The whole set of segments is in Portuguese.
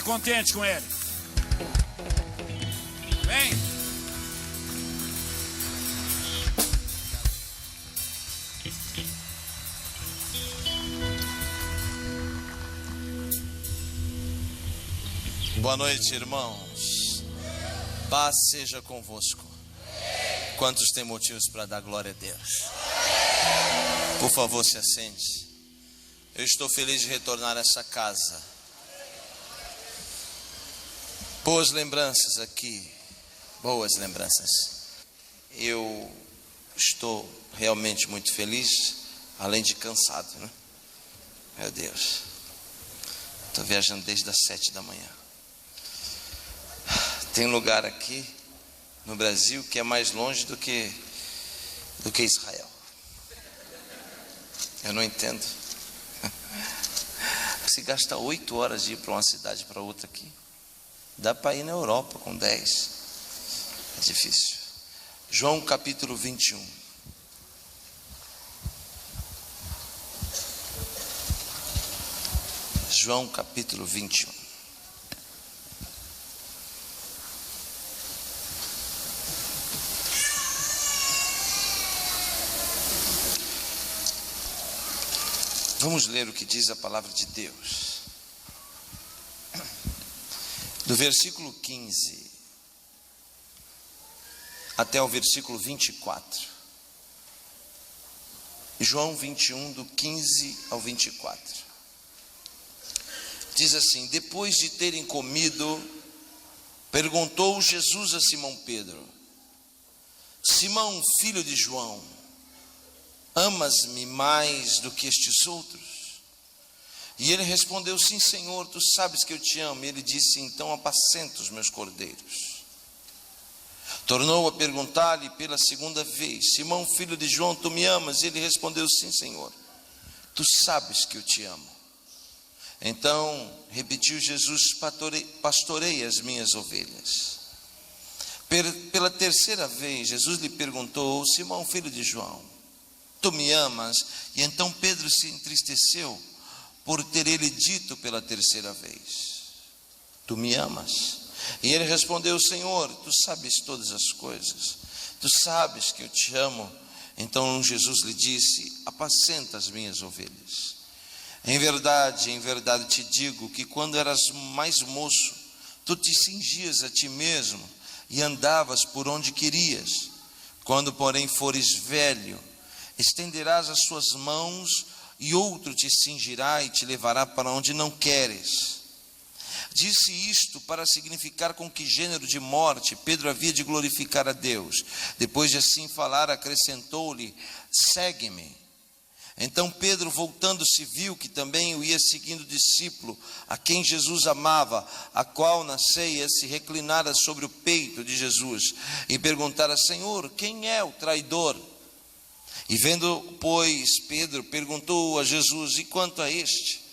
contente com ele? Vem. Boa noite, irmãos. Paz seja convosco. Quantos têm motivos para dar glória a Deus? Por favor, se assente. Eu estou feliz de retornar a essa casa. Boas lembranças aqui. Boas lembranças. Eu estou realmente muito feliz, além de cansado, né? Meu Deus. Estou viajando desde as 7 da manhã. Tem lugar aqui no Brasil que é mais longe do que Israel. Eu não entendo. Se gasta 8 horas de ir para uma cidade para outra aqui. Dá para ir na Europa com 10. É difícil. João capítulo 21. João capítulo 21. Vamos ler o que diz a palavra de Deus. Do versículo 15 até o versículo 24. João 21, do 15 ao 24. Diz assim: depois de terem comido, perguntou Jesus a Simão Pedro: Simão, filho de João, amas-me mais do que estes outros? E ele respondeu: sim, Senhor, tu sabes que eu te amo. E ele disse: então apacenta os meus cordeiros. Tornou a perguntar-lhe pela segunda vez: Simão, filho de João, tu me amas? E ele respondeu: sim, Senhor, tu sabes que eu te amo. Então repetiu Jesus: pastorei as minhas ovelhas. Pela terceira vez Jesus lhe perguntou: Simão, filho de João, tu me amas? E então Pedro se entristeceu por ter ele dito pela terceira vez: tu me amas? E ele respondeu: Senhor, tu sabes todas as coisas, tu sabes que eu te amo. Então Jesus lhe disse: apacenta as minhas ovelhas. Em verdade te digo que quando eras mais moço, tu te cingias a ti mesmo e andavas por onde querias. Quando porém fores velho, estenderás as suas mãos e outro te cingirá e te levará para onde não queres. Disse isto para significar com que gênero de morte Pedro havia de glorificar a Deus. Depois de assim falar, acrescentou-lhe: segue-me. Então Pedro, voltando-se, viu que também o ia seguindo o discípulo a quem Jesus amava, a qual na ceia se reclinara sobre o peito de Jesus e perguntara: Senhor, quem é o traidor? E vendo, pois, Pedro, perguntou a Jesus: e quanto a este?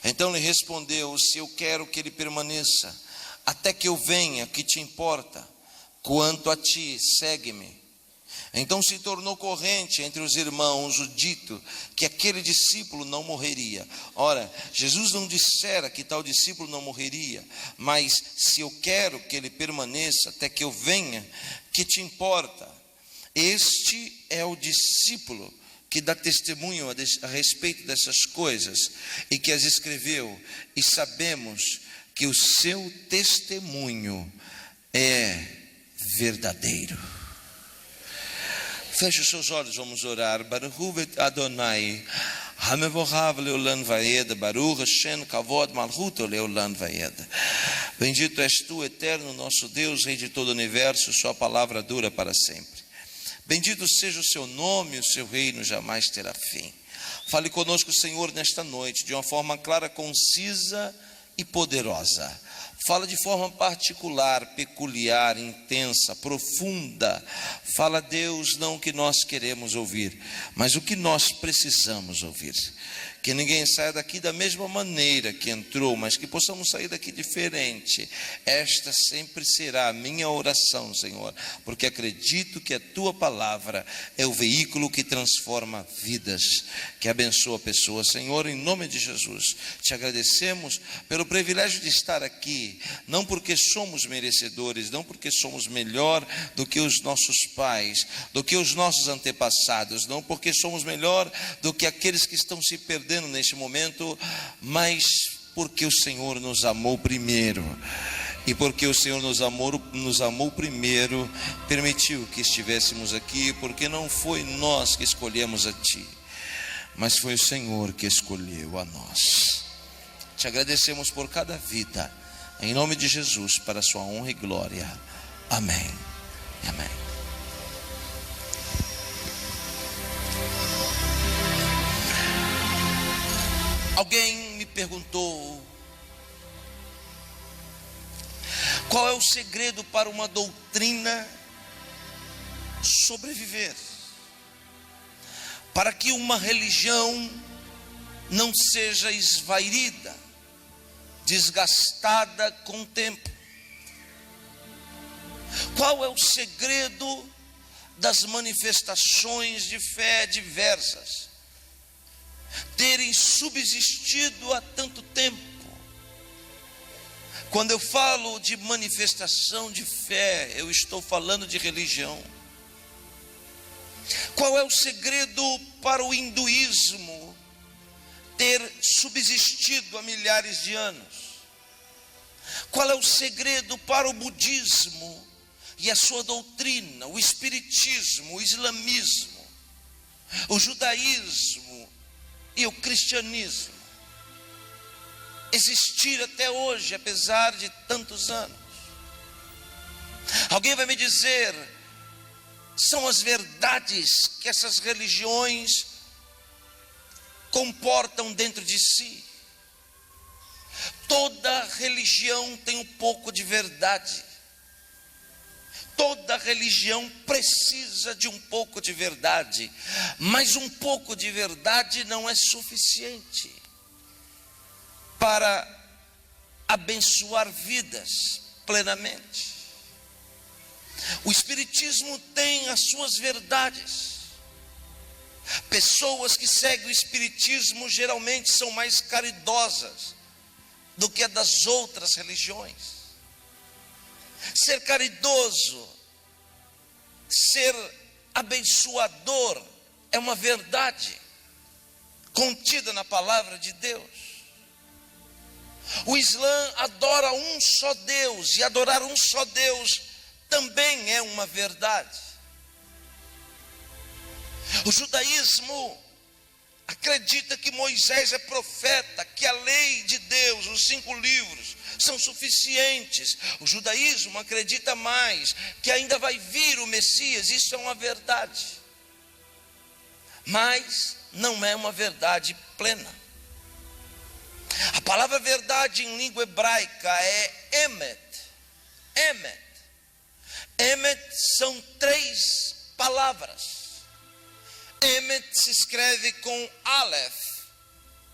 Então lhe respondeu: se eu quero que ele permaneça até que eu venha, que te importa? Quanto a ti, segue-me. Então se tornou corrente entre os irmãos o dito que aquele discípulo não morreria. Ora, Jesus não dissera que tal discípulo não morreria, mas se eu quero que ele permaneça até que eu venha, que te importa? Este é o discípulo que dá testemunho a respeito dessas coisas e que as escreveu, e sabemos que o seu testemunho é verdadeiro. Feche os seus olhos, vamos orar. Baruch Adonai, Hamevohav Leolam Vaeda, Baruch Hashem Kavod Malchuto Leolam Vaeda. Bendito és tu, eterno nosso Deus, Rei de todo o universo, sua palavra dura para sempre. Bendito seja o seu nome, o seu reino jamais terá fim. Fale conosco, Senhor, nesta noite, de uma forma clara, concisa e poderosa. Fala de forma particular, peculiar, intensa, profunda. Fala, Deus, não o que nós queremos ouvir, mas o que nós precisamos ouvir. que ninguém saia daqui da mesma maneira que entrou, mas que possamos sair daqui diferente. Esta sempre será a minha oração, Senhor, porque acredito que a Tua palavra é o veículo que transforma vidas, que abençoa pessoas. Senhor, em nome de Jesus, te agradecemos pelo privilégio de estar aqui, não porque somos merecedores, não porque somos melhor do que os nossos pais, do que os nossos antepassados, não porque somos melhor do que aqueles que estão se perdendo neste momento, mas porque o Senhor nos amou primeiro. E porque o Senhor nos amou primeiro, permitiu que estivéssemos aqui, porque não foi nós que escolhemos a Ti, mas foi o Senhor que escolheu a nós. Te agradecemos por cada vida, em nome de Jesus, para a sua honra e glória. Amém. Amém. Alguém me perguntou: qual é o segredo para uma doutrina sobreviver? Para que uma religião não seja esvairida, desgastada com o tempo. Qual é o segredo das manifestações de fé diversas terem subsistido há tanto tempo? Quando eu falo de manifestação de fé, eu estou falando de religião. Qual é o segredo para o hinduísmo ter subsistido há milhares de anos? Qual é o segredo para o budismo e a sua doutrina, o espiritismo, o islamismo, o judaísmo e o cristianismo existir até hoje, apesar de tantos anos? Alguém vai me dizer: são as verdades que essas religiões comportam dentro de si. Toda religião tem um pouco de verdade. Toda religião precisa de um pouco de verdade, mas um pouco de verdade não é suficiente para abençoar vidas plenamente. O espiritismo tem as suas verdades. Pessoas que seguem o espiritismo geralmente são mais caridosas do que a das outras religiões. Ser caridoso, ser abençoador é uma verdade contida na palavra de Deus. O Islã adora um só Deus, e adorar um só Deus também é uma verdade. O judaísmo acredita que Moisés é profeta, que a lei de Deus, os 5 livros, são suficientes. O judaísmo acredita mais, que ainda vai vir o Messias. Isso é uma verdade, mas não é uma verdade plena. A palavra verdade em língua hebraica é emet. Emet. Emet são 3 palavras. Emet se escreve com Aleph,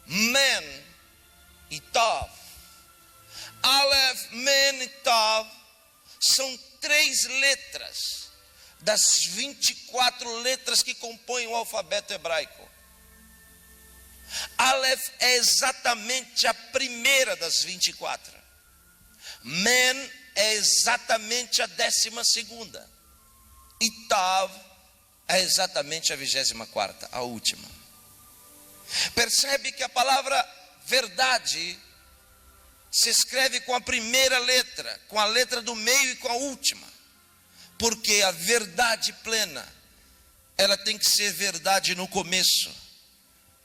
Men e Tav. Aleph, Men e Tav são 3 letras das 24 letras que compõem o alfabeto hebraico. Aleph é exatamente a primeira das 24. Men é exatamente a 12ª. E Tav é exatamente a 24ª, a última. Percebe que a palavra verdade se escreve com a primeira letra, com a letra do meio e com a última. Porque a verdade plena, ela tem que ser verdade no começo,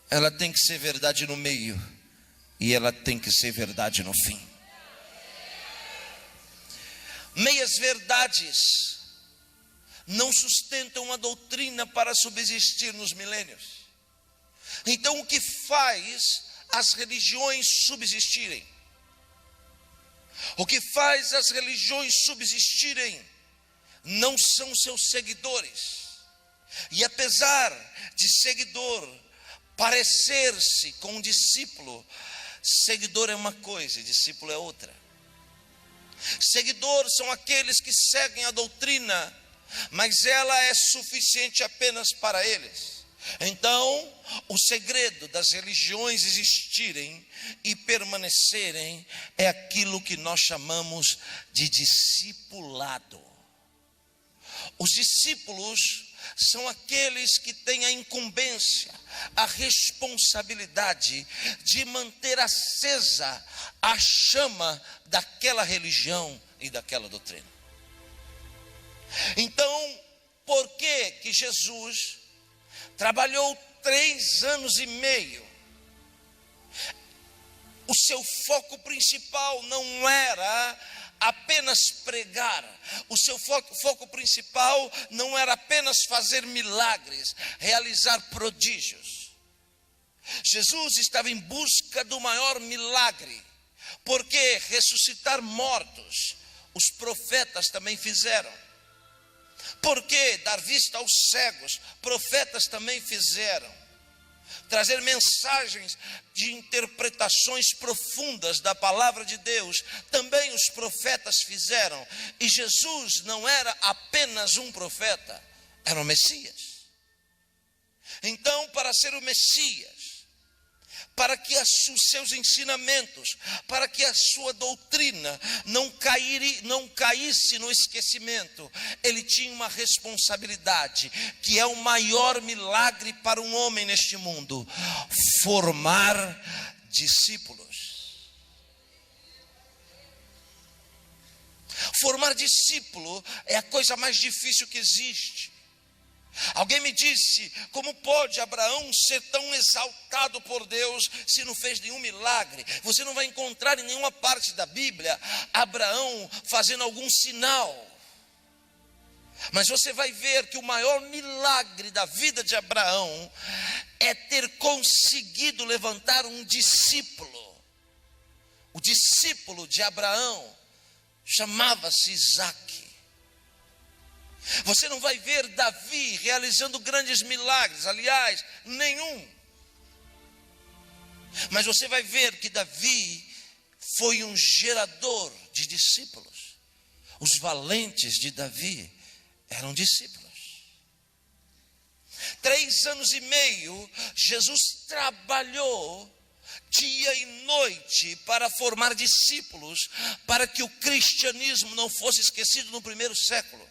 ela tem que ser verdade no meio, e ela tem que ser verdade no fim. Meias verdades não sustentam uma doutrina para subsistir nos milênios. Então, o que faz as religiões subsistirem? O que faz as religiões subsistirem não são seus seguidores. E apesar de seguidor parecer-se com um discípulo. Seguidor é uma coisa e discípulo é outra. Seguidores são aqueles que seguem a doutrina, mas ela é suficiente apenas para eles. Então, o segredo das religiões existirem e permanecerem é aquilo que nós chamamos de discipulado. Os discípulos são aqueles que têm a incumbência, a responsabilidade de manter acesa a chama daquela religião e daquela doutrina. Então, por que Jesus trabalhou 3 anos e meio? O seu foco principal não era apenas pregar, o seu foco principal não era apenas fazer milagres, realizar prodígios. Jesus estava em busca do maior milagre, porque ressuscitar mortos, os profetas também fizeram. Porque dar vista aos cegos, profetas também fizeram. Trazer mensagens de interpretações profundas da palavra de Deus, também os profetas fizeram. E Jesus não era apenas um profeta, era o Messias. Então, para ser o Messias, para que os seus ensinamentos, para que a sua doutrina não caísse no esquecimento, ele tinha uma responsabilidade, que é o maior milagre para um homem neste mundo: formar discípulos. Formar discípulo é a coisa mais difícil que existe. Alguém me disse: como pode Abraão ser tão exaltado por Deus se não fez nenhum milagre? Você não vai encontrar em nenhuma parte da Bíblia Abraão fazendo algum sinal. Mas você vai ver que o maior milagre da vida de Abraão é ter conseguido levantar um discípulo. O discípulo de Abraão chamava-se Isaque. Você não vai ver Davi realizando grandes milagres, aliás, nenhum. Mas você vai ver que Davi foi um gerador de discípulos. Os valentes de Davi eram discípulos. 3 anos e meio, Jesus trabalhou dia e noite para formar discípulos, para que o cristianismo não fosse esquecido no primeiro século.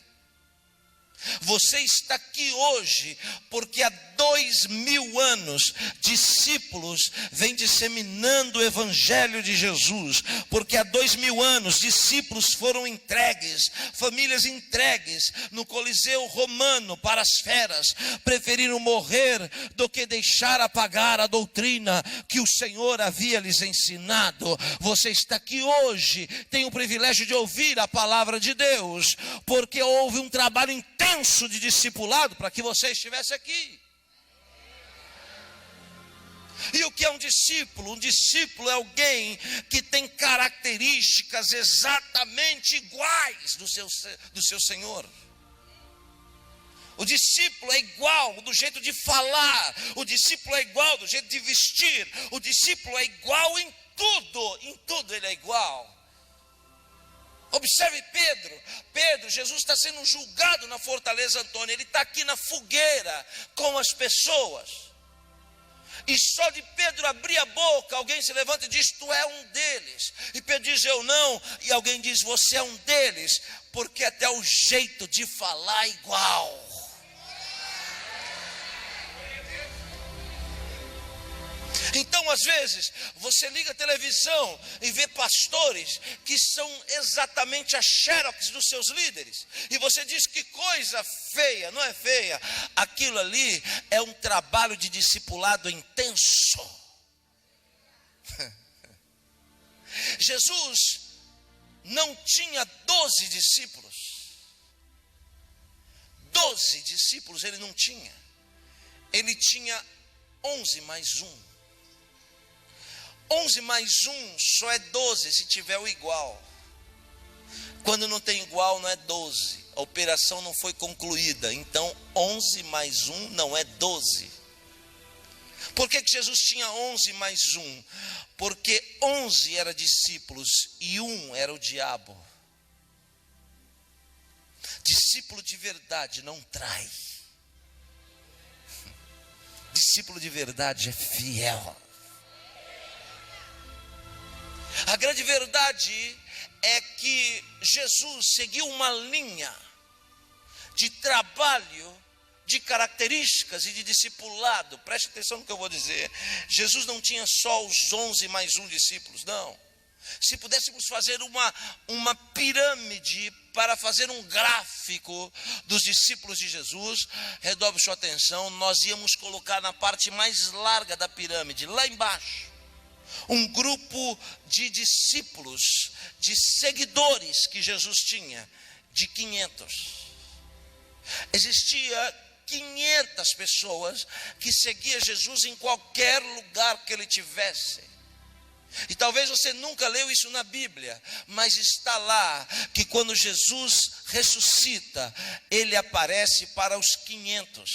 Você está aqui hoje porque há 2000 anos discípulos vêm disseminando o evangelho de Jesus, porque há 2000 anos discípulos foram entregues, famílias entregues no Coliseu Romano para as feras, preferiram morrer do que deixar apagar a doutrina que o Senhor havia lhes ensinado. Você está aqui hoje, tem o privilégio de ouvir a palavra de Deus, porque houve um trabalho intenso de discipulado para que você estivesse aqui. E o que é um discípulo? Um discípulo é alguém que tem características exatamente iguais do seu Senhor. O discípulo é igual do jeito de falar, o discípulo é igual do jeito de vestir, o discípulo é igual em tudo ele é igual. Observe Pedro, Jesus está sendo julgado na Fortaleza Antônia, ele está aqui na fogueira com as pessoas, e só de Pedro abrir a boca, alguém se levanta e diz: tu é um deles, e Pedro diz: eu não, e alguém diz: você é um deles, porque até o jeito de falar é igual. Então, às vezes, você liga a televisão e vê pastores que são exatamente a xerox dos seus líderes. E você diz: que coisa feia. Não é feia. Aquilo ali é um trabalho de discipulado intenso. Jesus não tinha 12 discípulos. 12 discípulos ele não tinha. Ele tinha 11 mais 1. 11 mais 1 só é 12 se tiver o igual. Quando não tem igual, não é 12. A operação não foi concluída. Então 11 mais 1 não é 12. Por que Jesus tinha 11 mais um? Porque 11 eram discípulos e um era o diabo. Discípulo de verdade não trai. Discípulo de verdade é fiel. A grande verdade é que Jesus seguiu uma linha de trabalho, de características e de discipulado. Preste atenção no que eu vou dizer. Jesus não tinha só os 11 mais um discípulos, não. Se pudéssemos fazer uma pirâmide para fazer um gráfico dos discípulos de Jesus, redobre sua atenção, nós íamos colocar na parte mais larga da pirâmide, lá embaixo, um grupo de discípulos, de seguidores que Jesus tinha, de 500. Existia 500 pessoas que seguiam Jesus em qualquer lugar que ele tivesse. E talvez você nunca leu isso na Bíblia, mas está lá que quando Jesus ressuscita, ele aparece para os 500.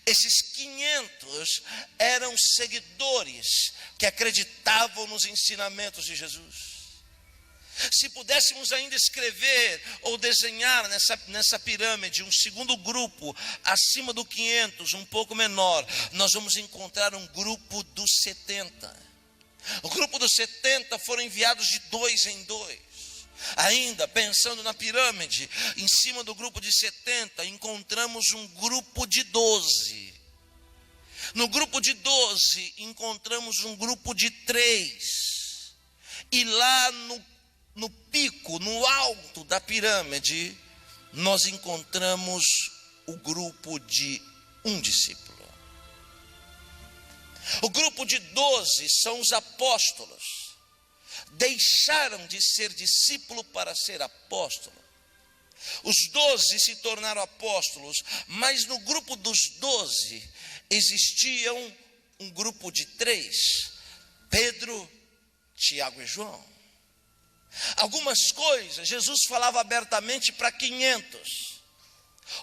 Esses 500 eram seguidores que acreditavam nos ensinamentos de Jesus. Se pudéssemos ainda escrever ou desenhar nessa pirâmide um segundo grupo, acima do 500, um pouco menor, nós vamos encontrar um grupo dos 70. O grupo dos 70 foram enviados de 2 em 2. Ainda pensando na pirâmide, em cima do grupo de 70, encontramos um grupo de 12. No grupo de 12, encontramos um grupo de 3. E lá no pico, no alto da pirâmide, nós encontramos o grupo de um discípulo. O grupo de 12 são os apóstolos. Deixaram de ser discípulo para ser apóstolo. Os 12 se tornaram apóstolos, mas no grupo dos 12 existia um grupo de 3: Pedro, Tiago e João. Algumas coisas Jesus falava abertamente para 500,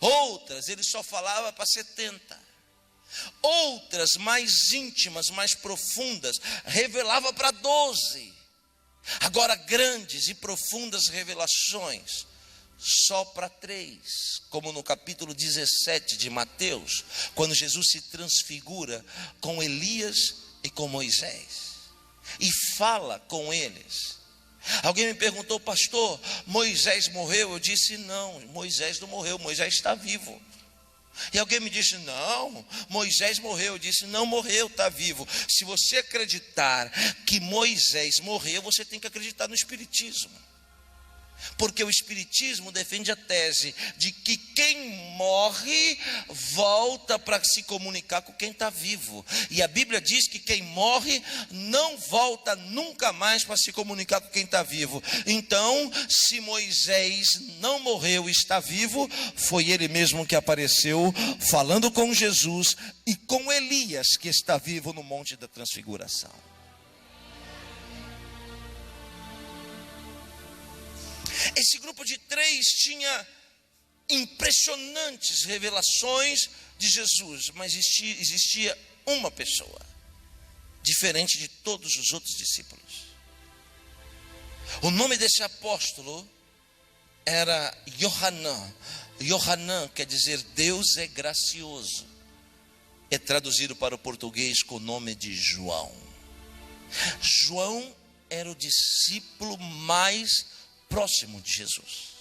outras ele só falava para 70. Outras mais íntimas, mais profundas, revelava para 12. Agora grandes e profundas revelações só para 3, como no capítulo 17 de Mateus, quando Jesus se transfigura com Elias e com Moisés e fala com eles. Alguém me perguntou: pastor, Moisés morreu? Eu disse: não, Moisés não morreu, Moisés está vivo. E alguém me disse: não, Moisés morreu. Eu disse: não morreu, está vivo. Se você acreditar que Moisés morreu, você tem que acreditar no Espiritismo. Porque o Espiritismo defende a tese de que quem morre volta para se comunicar com quem está vivo. E a Bíblia diz que quem morre não volta nunca mais para se comunicar com quem está vivo. Então, se Moisés não morreu e está vivo, foi ele mesmo que apareceu falando com Jesus e com Elias, que está vivo no Monte da Transfiguração. Esse grupo de 3 tinha impressionantes revelações de Jesus, mas existia uma pessoa diferente de todos os outros discípulos. O nome desse apóstolo era Yohanan. Yohanan quer dizer Deus é gracioso. É traduzido para o português com o nome de João. João era o discípulo mais próximo de Jesus.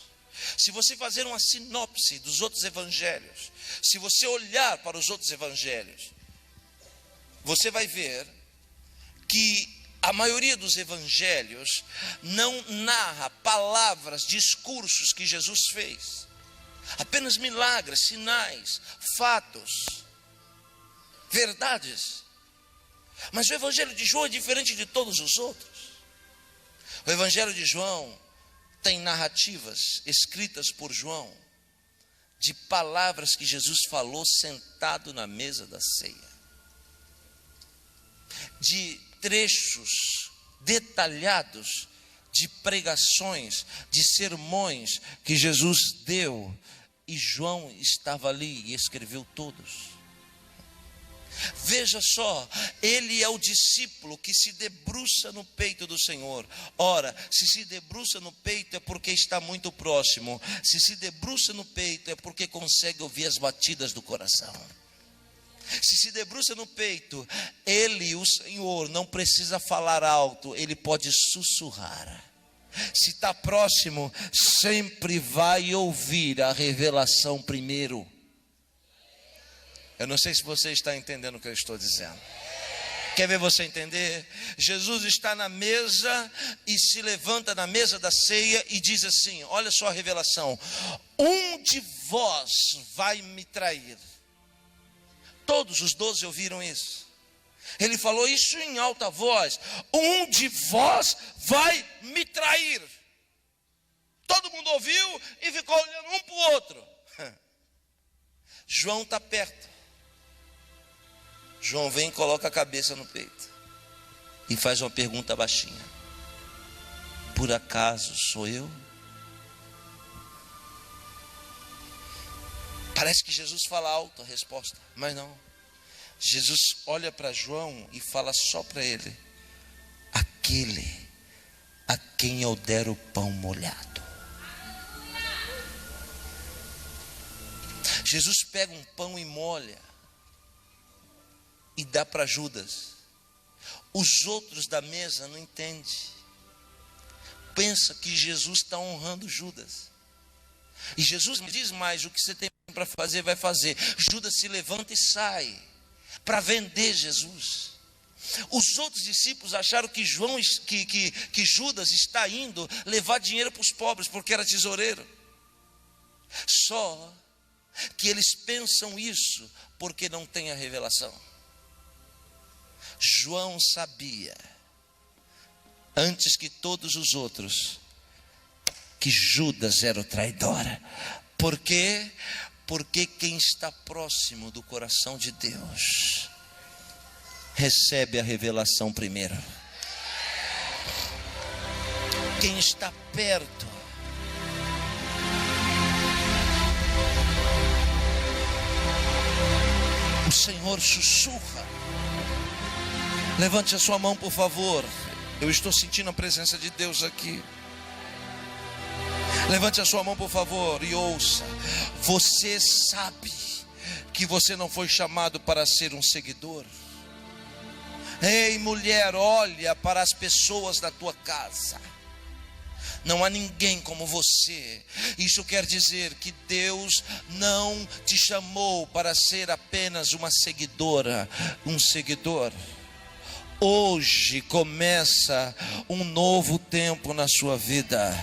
Se você fazer uma sinopse dos outros evangelhos, se você olhar para os outros evangelhos, você vai ver que a maioria dos evangelhos não narra palavras, discursos que Jesus fez, apenas milagres, sinais, fatos, verdades. Mas o evangelho de João é diferente de todos os outros. O evangelho de João tem narrativas escritas por João de palavras que Jesus falou sentado na mesa da ceia, de trechos detalhados de pregações, de sermões que Jesus deu, e João estava ali e escreveu todos. Veja só, ele é o discípulo que se debruça no peito do Senhor. Ora, se debruça no peito é porque está muito próximo. Se debruça no peito é porque consegue ouvir as batidas do coração. Se debruça no peito, ele, o Senhor, não precisa falar alto, ele pode sussurrar. Se está próximo, sempre vai ouvir a revelação primeiro. Eu não sei se você está entendendo o que eu estou dizendo. Quer ver você entender? Jesus está na mesa e se levanta na mesa da ceia e diz assim: olha só a revelação: um de vós vai me trair. Todos os 12 ouviram isso. Ele falou isso em alta voz: um de vós vai me trair. Todo mundo ouviu e ficou olhando um para o outro. João está perto. João vem e coloca a cabeça no peito e faz uma pergunta baixinha: por acaso sou eu? Parece que Jesus fala alto a resposta, mas não. Jesus olha para João e fala só para ele: aquele a quem eu der o pão molhado. Jesus pega um pão e molha e dá para Judas. Os outros da mesa não entendem. Pensa que Jesus está honrando Judas. E Jesus me diz mais: o que você tem para fazer, vai fazer. Judas se levanta e sai para vender Jesus. Os outros discípulos acharam que Judas está indo levar dinheiro para os pobres, porque era tesoureiro. Só que eles pensam isso porque não tem a revelação. João sabia, antes que todos os outros, que Judas era o traidor. Por quê? Porque quem está próximo do coração de Deus recebe a revelação primeiro. Quem está perto o Senhor sussurra. Levante a sua mão, por favor. Eu estou sentindo a presença de Deus aqui. Levante a sua mão, por favor, e ouça. Você sabe que você não foi chamado para ser um seguidor. Ei, mulher, olha para as pessoas da tua casa. Não há ninguém como você. Isso quer dizer que Deus não te chamou para ser apenas uma seguidora, um seguidor. Hoje começa um novo tempo na sua vida.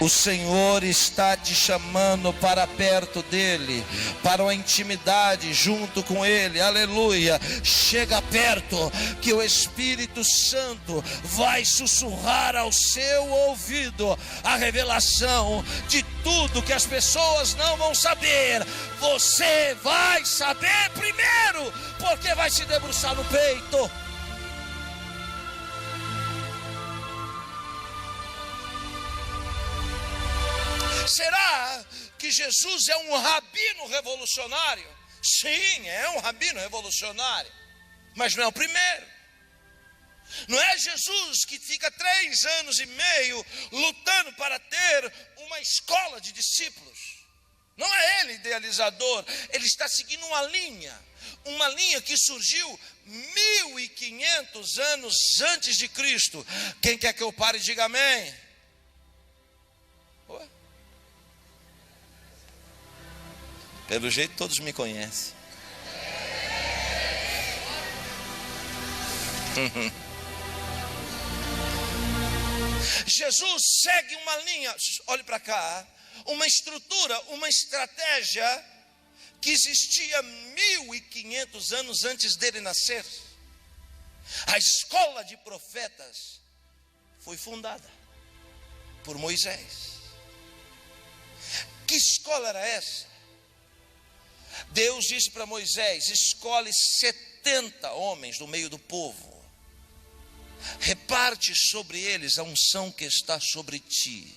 O Senhor está te chamando para perto dEle, para uma intimidade junto com Ele. Aleluia. Chega perto, que o Espírito Santo vai sussurrar ao seu ouvido a revelação de tudo que as pessoas não vão saber. Você vai saber primeiro, porque vai se debruçar no peito. Será que Jesus é um rabino revolucionário? Sim, é um rabino revolucionário, mas não é o primeiro. Não é Jesus que fica 3 anos e meio lutando para ter uma escola de discípulos. Não é ele idealizador. Ele está seguindo uma linha que surgiu 1500 anos antes de Cristo. Quem quer que eu pare, diga amém. Pelo jeito todos me conhecem. Jesus segue uma linha, olhe para cá, uma estrutura, uma estratégia que existia 1500 anos antes dele nascer. A escola de profetas foi fundada por Moisés. Que escola era essa? Deus disse para Moisés: escolhe 70 homens do meio do povo, reparte sobre eles a unção que está sobre ti.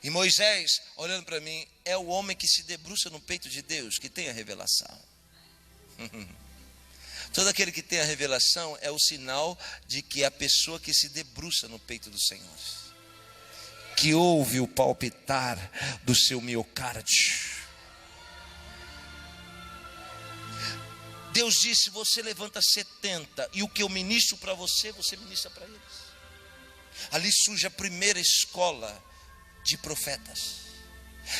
E Moisés, olhando para mim, é o homem que se debruça no peito de Deus, que tem a revelação. Todo aquele que tem a revelação é o sinal de que é a pessoa que se debruça no peito do Senhor, que ouve o palpitar do seu miocárdio. Deus disse: você levanta 70, e o que eu ministro para você, você ministra para eles. Ali surge a primeira escola de profetas.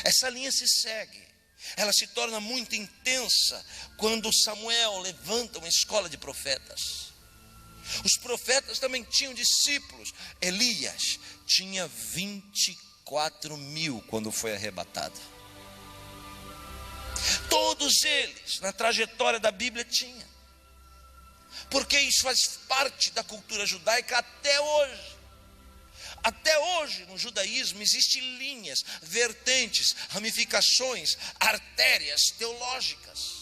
Essa linha se segue. Ela se torna muito intensa quando Samuel levanta uma escola de profetas. Os profetas também tinham discípulos. Elias tinha 24 mil quando foi arrebatado. Todos eles, na trajetória da Bíblia, tinha. Porque isso faz parte da cultura judaica até hoje. Até hoje no judaísmo existem linhas, vertentes, ramificações, artérias teológicas.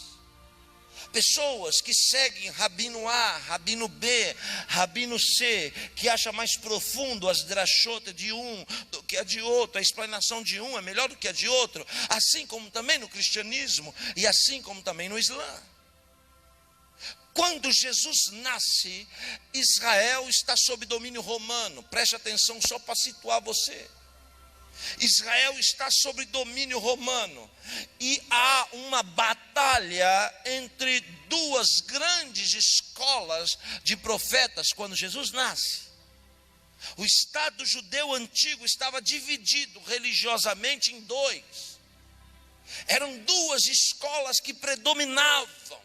Pessoas que seguem Rabino A, Rabino B, Rabino C, que acha mais profundo as drachotas de um do que a de outro, a explanação de um é melhor do que a de outro, assim como também no cristianismo e assim como também no Islã. Quando Jesus nasce, Israel está sob domínio romano. Preste atenção só para situar você. Israel está sob domínio romano. E há uma batalha entre duas grandes escolas de profetas quando Jesus nasce. O Estado judeu antigo estava dividido religiosamente em dois. Eram duas escolas que predominavam.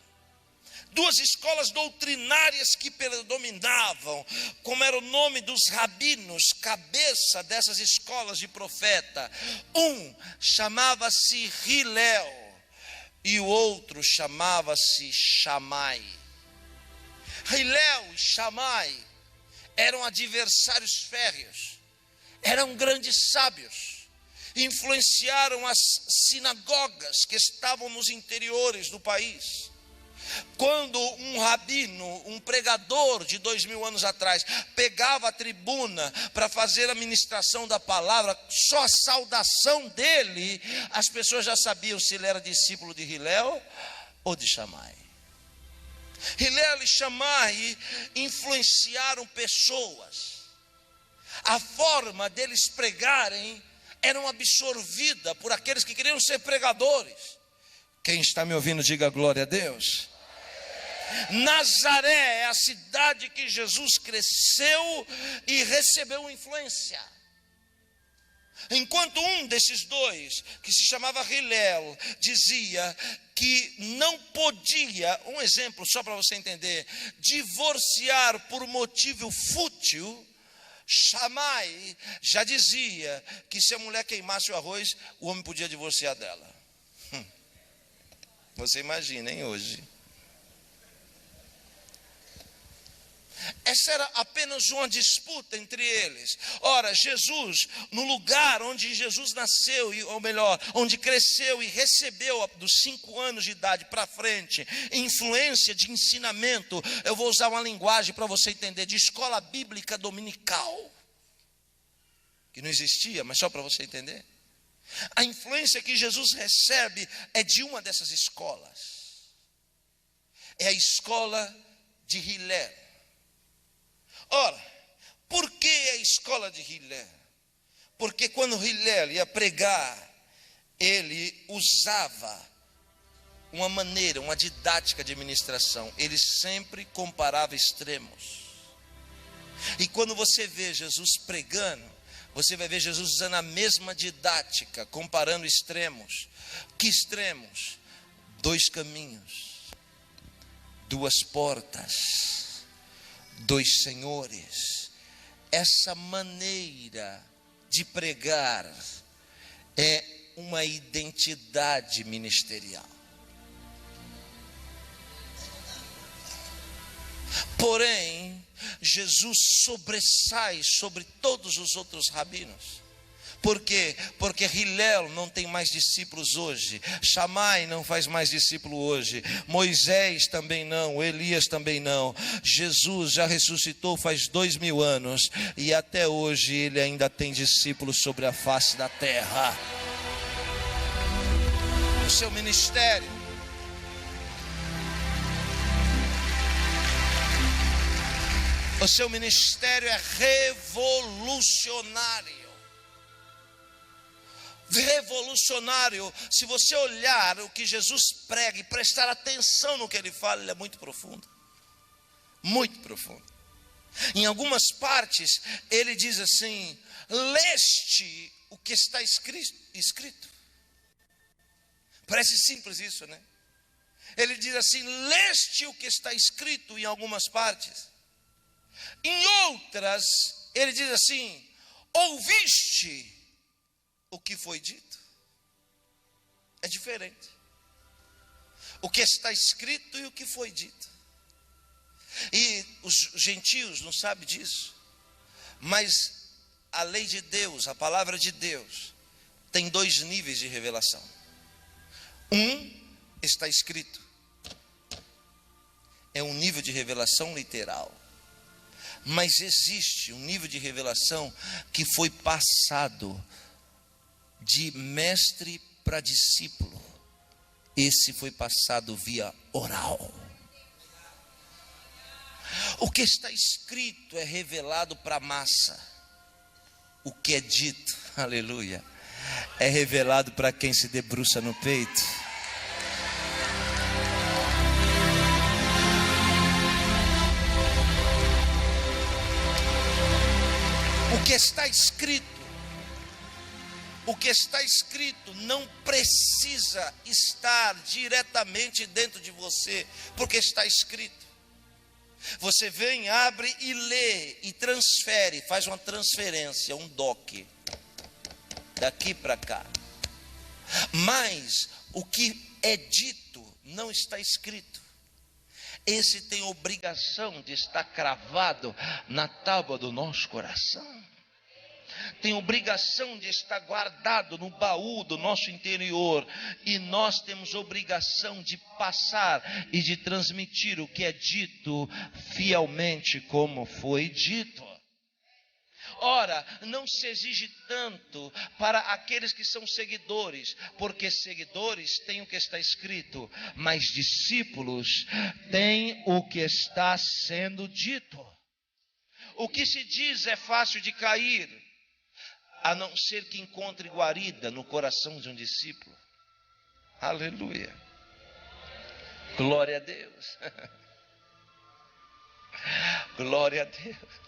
Duas escolas doutrinárias que predominavam, como era o nome dos rabinos, cabeça dessas escolas de profeta. Um chamava-se Hillel e o outro chamava-se Shammai. Hillel e Shammai eram adversários férreos, eram grandes sábios, influenciaram as sinagogas que estavam nos interiores do país. Quando um rabino, um pregador de 2000 anos atrás, pegava a tribuna para fazer a ministração da palavra, só a saudação dele, as pessoas já sabiam se ele era discípulo de Hillel ou de Shammai. Hillel e Shammai influenciaram pessoas. A forma deles pregarem era absorvida por aqueles que queriam ser pregadores. Quem está me ouvindo, diga glória a Deus. Nazaré é a cidade que Jesus cresceu e recebeu influência. Enquanto um desses dois, que se chamava Hillel, dizia que não podia, um exemplo só para você entender, divorciar por motivo fútil, Shammai já dizia que se a mulher queimasse o arroz, o homem podia divorciar dela. Você imagina, hein, hoje. Essa era apenas uma disputa entre eles. Ora, Jesus, no lugar onde Jesus nasceu, ou melhor, onde cresceu e recebeu dos 5 anos de idade para frente, influência de ensinamento, eu vou usar uma linguagem para você entender, de escola bíblica dominical, que não existia, mas só para você entender. A influência que Jesus recebe é de uma dessas escolas. É a escola de Hillel. Ora, por que a escola de Hillel? Porque quando Hillel ia pregar, ele usava uma maneira, uma didática de ministração. Ele sempre comparava extremos. E quando você vê Jesus pregando, você vai ver Jesus usando a mesma didática, comparando extremos. Que extremos? 2 caminhos, 2 portas, 2 senhores. Essa maneira de pregar é uma identidade ministerial. Porém, Jesus sobressai sobre todos os outros rabinos. Por quê? Porque Hillel não tem mais discípulos hoje, Shammai não faz mais discípulo hoje, Moisés também não, Elias também não. Jesus já ressuscitou faz 2000 anos e até hoje ele ainda tem discípulos sobre a face da terra. O seu ministério O seu ministério é revolucionário. Revolucionário. Se você olhar o que Jesus prega e prestar atenção no que ele fala, ele é muito profundo. Muito profundo. Em algumas partes, ele diz assim: leste o que está escrito. Parece simples isso, né? Ele diz assim: leste o que está escrito em algumas partes. Em outras, ele diz assim: ouviste o que foi dito. É diferente. O que está escrito e o que foi dito. E os gentios não sabem disso. Mas a lei de Deus, a palavra de Deus, tem dois níveis de revelação. Um está escrito. É um nível de revelação literal. Mas existe um nível de revelação que foi passado de mestre para discípulo. Esse foi passado via oral. O que está escrito é revelado para a massa. O que é dito, aleluia, é revelado para quem se debruça no peito. O que está escrito não precisa estar diretamente dentro de você, porque está escrito. Você vem, abre e lê e transfere, faz uma transferência, um doc, daqui para cá. Mas o que é dito não está escrito. Esse tem obrigação de estar cravado na tábua do nosso coração. Tem obrigação de estar guardado no baú do nosso interior. E nós temos obrigação de passar e de transmitir o que é dito fielmente como foi dito. Ora, não se exige tanto para aqueles que são seguidores, porque seguidores têm o que está escrito, mas discípulos têm o que está sendo dito. O que se diz é fácil de cair, a não ser que encontre guarida no coração de um discípulo. Aleluia. Glória a Deus. Glória a Deus.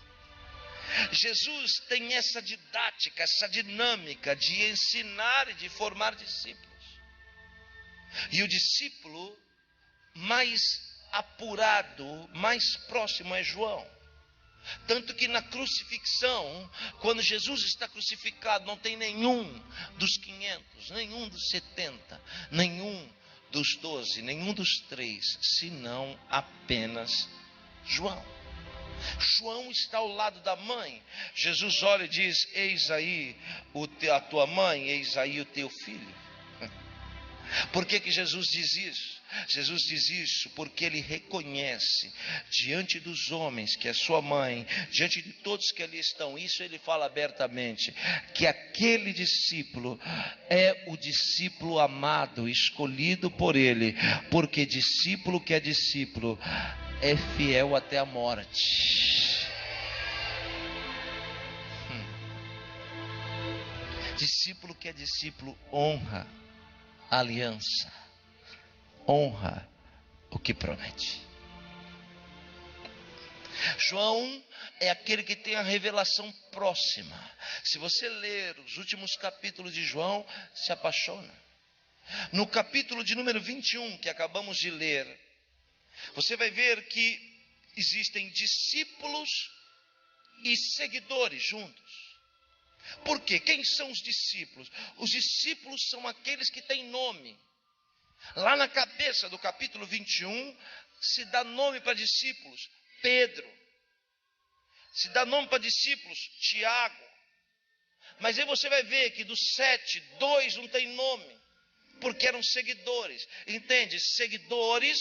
Jesus tem essa didática, essa dinâmica de ensinar e de formar discípulos. E o discípulo mais apurado, mais próximo é João. Tanto que na crucifixão, quando Jesus está crucificado, não tem nenhum dos 500, nenhum dos 70, nenhum dos 12, nenhum dos 3, senão apenas João. João está ao lado da mãe. Jesus olha e diz: eis aí a tua mãe, eis aí o teu filho. Por que Jesus diz isso? Jesus diz isso porque ele reconhece diante dos homens que é sua mãe, diante de todos que ali estão, isso ele fala abertamente, que aquele discípulo é o discípulo amado, escolhido por ele, porque discípulo que é discípulo é fiel até a morte. Discípulo que é discípulo honra a aliança, honra o que promete. João é aquele que tem a revelação próxima. Se você ler os últimos capítulos de João, se apaixona. No capítulo de número 21 que acabamos de ler, você vai ver que existem discípulos e seguidores juntos. Por quê? Quem são os discípulos? Os discípulos são aqueles que têm nome. Lá na cabeça do capítulo 21, se dá nome para discípulos. Pedro. Se dá nome para discípulos. Tiago. Mas aí você vai ver que dos 7, 2 não tem nome. Porque eram seguidores. Entende? Seguidores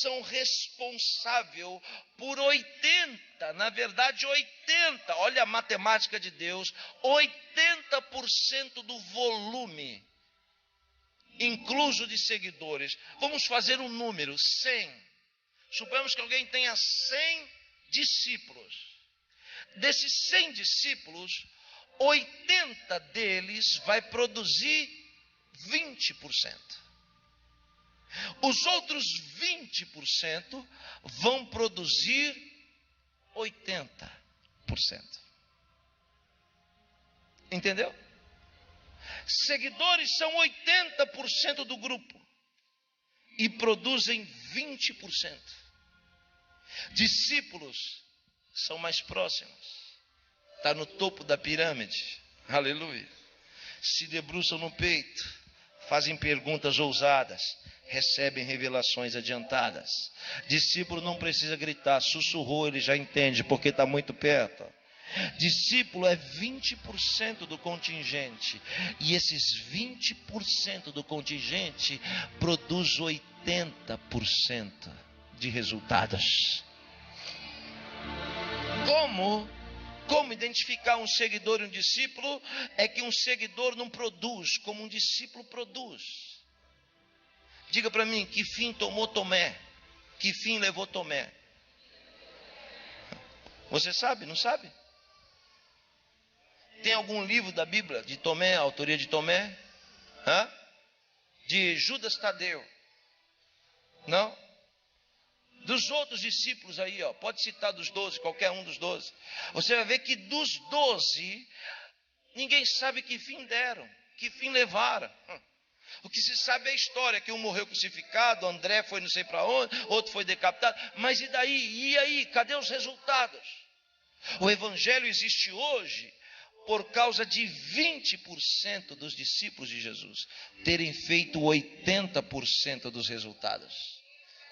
são responsáveis por 80, na verdade 80, olha a matemática de Deus, 80% do volume incluso de seguidores. Vamos fazer um número, 100. Suponhamos que alguém tenha 100 discípulos. Desses 100 discípulos, 80 deles vai produzir 20%. Os outros 20% vão produzir 80%. Entendeu? Seguidores são 80% do grupo e produzem 20%. Discípulos são mais próximos. Está no topo da pirâmide. Aleluia. Se debruçam no peito, fazem perguntas ousadas, recebem revelações adiantadas. Discípulo não precisa gritar, sussurrou, ele já entende, porque está muito perto. Discípulo é 20% do contingente, e esses 20% do contingente produz 80% de resultados. Como identificar um seguidor e um discípulo? É que um seguidor não produz como um discípulo produz. Diga para mim, que fim tomou Tomé? Que fim levou Tomé? Você sabe, não sabe? Tem algum livro da Bíblia de Tomé, a autoria de Tomé? De Judas Tadeu? Não? Dos outros discípulos aí, pode citar dos 12, qualquer um dos 12. Você vai ver que dos 12, ninguém sabe que fim deram, que fim levaram. O que se sabe é a história, que um morreu crucificado, André foi não sei para onde, outro foi decapitado. Mas e daí? E aí? Cadê os resultados? O evangelho existe hoje por causa de 20% dos discípulos de Jesus terem feito 80% dos resultados.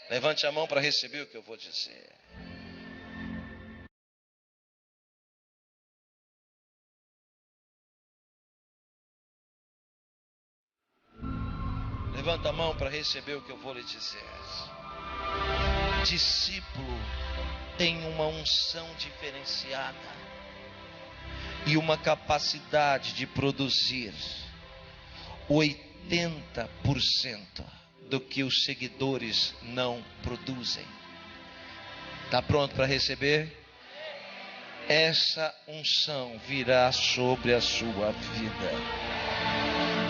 Levante a mão para receber o que eu vou dizer. Levanta a mão para receber o que eu vou lhe dizer. Discípulo tem uma unção diferenciada e uma capacidade de produzir 80% do que os seguidores não produzem. Está pronto para receber? Essa unção virá sobre a sua vida.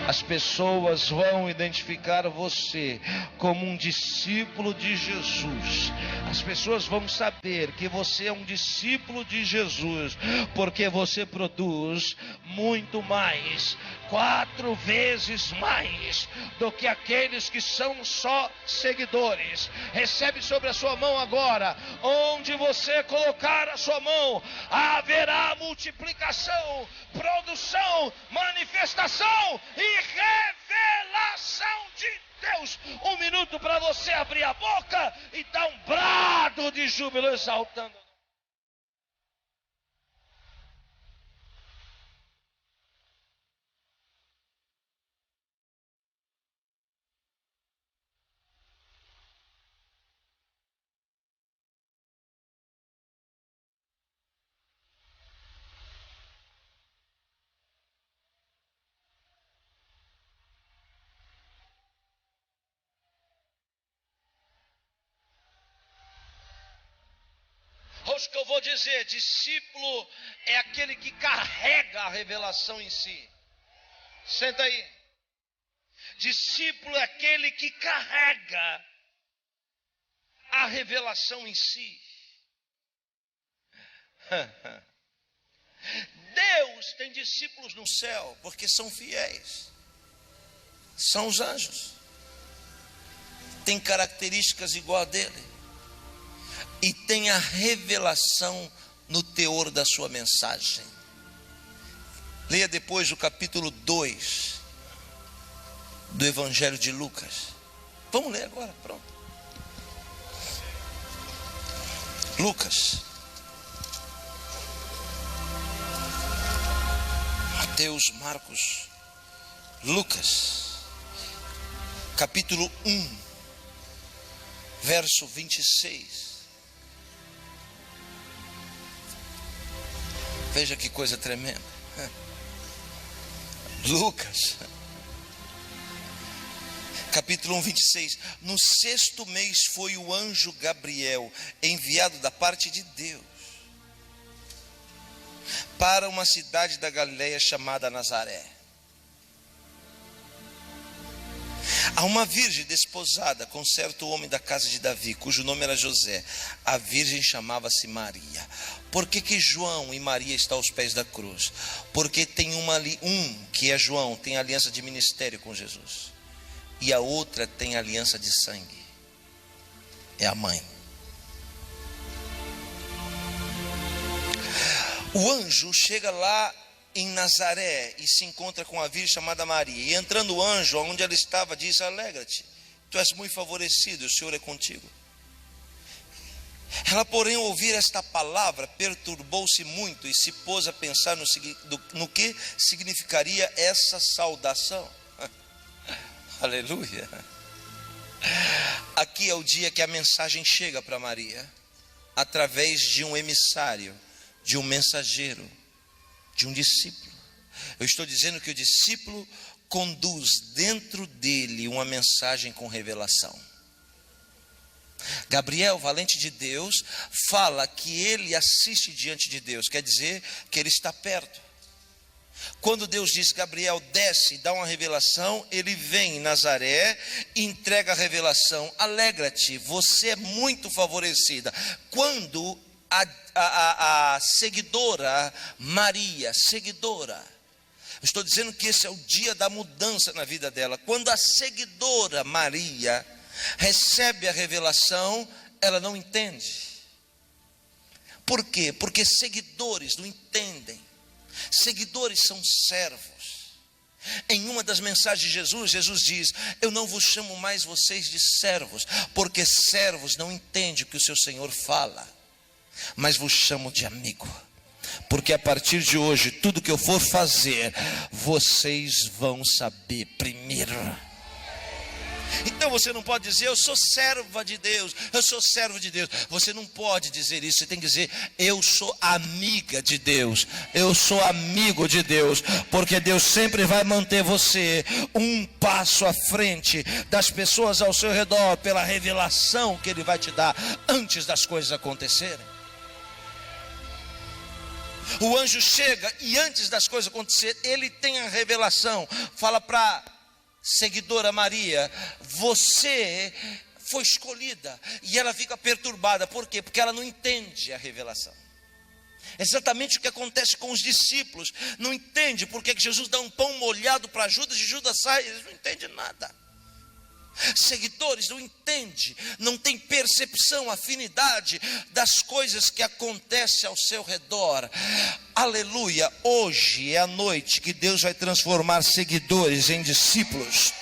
As pessoas vão identificar você como um discípulo de Jesus. As pessoas vão saber que você é um discípulo de Jesus, porque você produz muito mais, 4 vezes mais do que aqueles que são só seguidores. Recebe sobre a sua mão agora. Onde você colocar a sua mão, haverá multiplicação, produção, manifestação e revelação de Deus. 1 minuto para você abrir a boca e dar um brado de júbilo exaltando. Olha o que eu vou dizer: discípulo é aquele que carrega a revelação em si. Senta aí. Discípulo é aquele que carrega a revelação em si. Deus tem discípulos no céu porque são fiéis. São os anjos. Tem características igual a dele. E tem a revelação no teor da sua mensagem. Leia depois o capítulo 2 do Evangelho de Lucas. Vamos ler agora, pronto. Lucas. Mateus, Marcos, Lucas. Capítulo 1, verso 26. Veja que coisa tremenda. capítulo 1, 26. No 6º mês foi o anjo Gabriel, enviado da parte de Deus, para uma cidade da Galileia chamada Nazaré, a uma virgem desposada com certo homem da casa de Davi, cujo nome era José. A virgem chamava-se Maria. Por que João e Maria estão aos pés da cruz? Porque tem que é João, tem aliança de ministério com Jesus, e a outra tem aliança de sangue, é a mãe. O anjo chega lá em Nazaré e se encontra com a virgem chamada Maria. E entrando o anjo, onde ela estava, diz: alegra-te, tu és muito favorecido, o Senhor é contigo. Ela, porém, ao ouvir esta palavra, perturbou-se muito e se pôs a pensar no que significaria essa saudação. Aleluia. Aqui é o dia que a mensagem chega para Maria, através de um emissário, de um mensageiro, de um discípulo. Eu estou dizendo que o discípulo conduz dentro dele uma mensagem com revelação. Gabriel, valente de Deus, fala que ele assiste diante de Deus, quer dizer que ele está perto. Quando Deus diz: Gabriel, desce e dá uma revelação, ele vem em Nazaré e entrega a revelação. Alegra-te, você é muito favorecida. Quando a seguidora Maria, eu estou dizendo que esse é o dia da mudança na vida dela. Quando a seguidora Maria recebe a revelação, ela não entende. Por quê? Porque seguidores não entendem. Seguidores são servos. Em uma das mensagens de Jesus diz: eu não vos chamo mais vocês de servos, porque servos não entendem o que o seu Senhor fala, mas vos chamo de amigo, porque a partir de hoje, tudo que eu for fazer, vocês vão saber primeiro. Então você não pode dizer: eu sou serva de Deus, eu sou servo de Deus. Você não pode dizer isso. Você tem que dizer: eu sou amiga de Deus, eu sou amigo de Deus, porque Deus sempre vai manter você um passo à frente das pessoas ao seu redor, pela revelação que Ele vai te dar antes das coisas acontecerem. O anjo chega e antes das coisas acontecerem, ele tem a revelação. Fala para seguidora Maria: você foi escolhida. E ela fica perturbada. Por quê? Porque ela não entende a revelação. Exatamente o que acontece com os discípulos. Não entende porque que Jesus dá um pão molhado para Judas e Judas sai. Eles não entendem nada. Seguidores não entendem, não tem percepção, afinidade das coisas que acontecem ao seu redor. Aleluia. Hoje é a noite que Deus vai transformar seguidores em discípulos.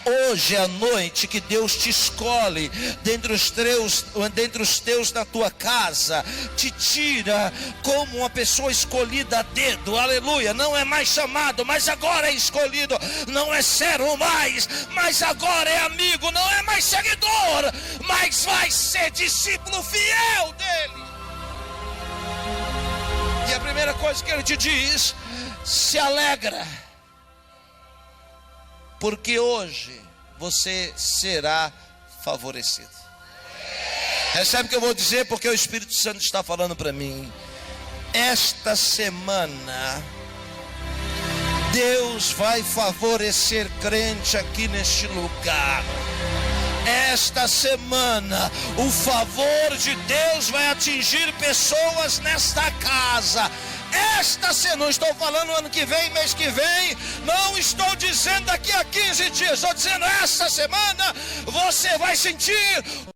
Hoje é a noite que Deus te escolhe dentre os teus na tua casa, te tira como uma pessoa escolhida a dedo. Aleluia. Não é mais chamado, mas agora é escolhido. Não é servo mais, mas agora é amigo. Não é mais seguidor, mas vai ser discípulo fiel dele. E a primeira coisa que ele te diz: se alegra, porque hoje você será favorecido. Recebe o que eu vou dizer, porque o Espírito Santo está falando para mim. Esta semana Deus vai favorecer crente aqui neste lugar. Esta semana o favor de Deus vai atingir pessoas nesta casa. Esta semana, não estou falando ano que vem, mês que vem, não estou dizendo daqui a 15 dias, estou dizendo esta semana você vai sentir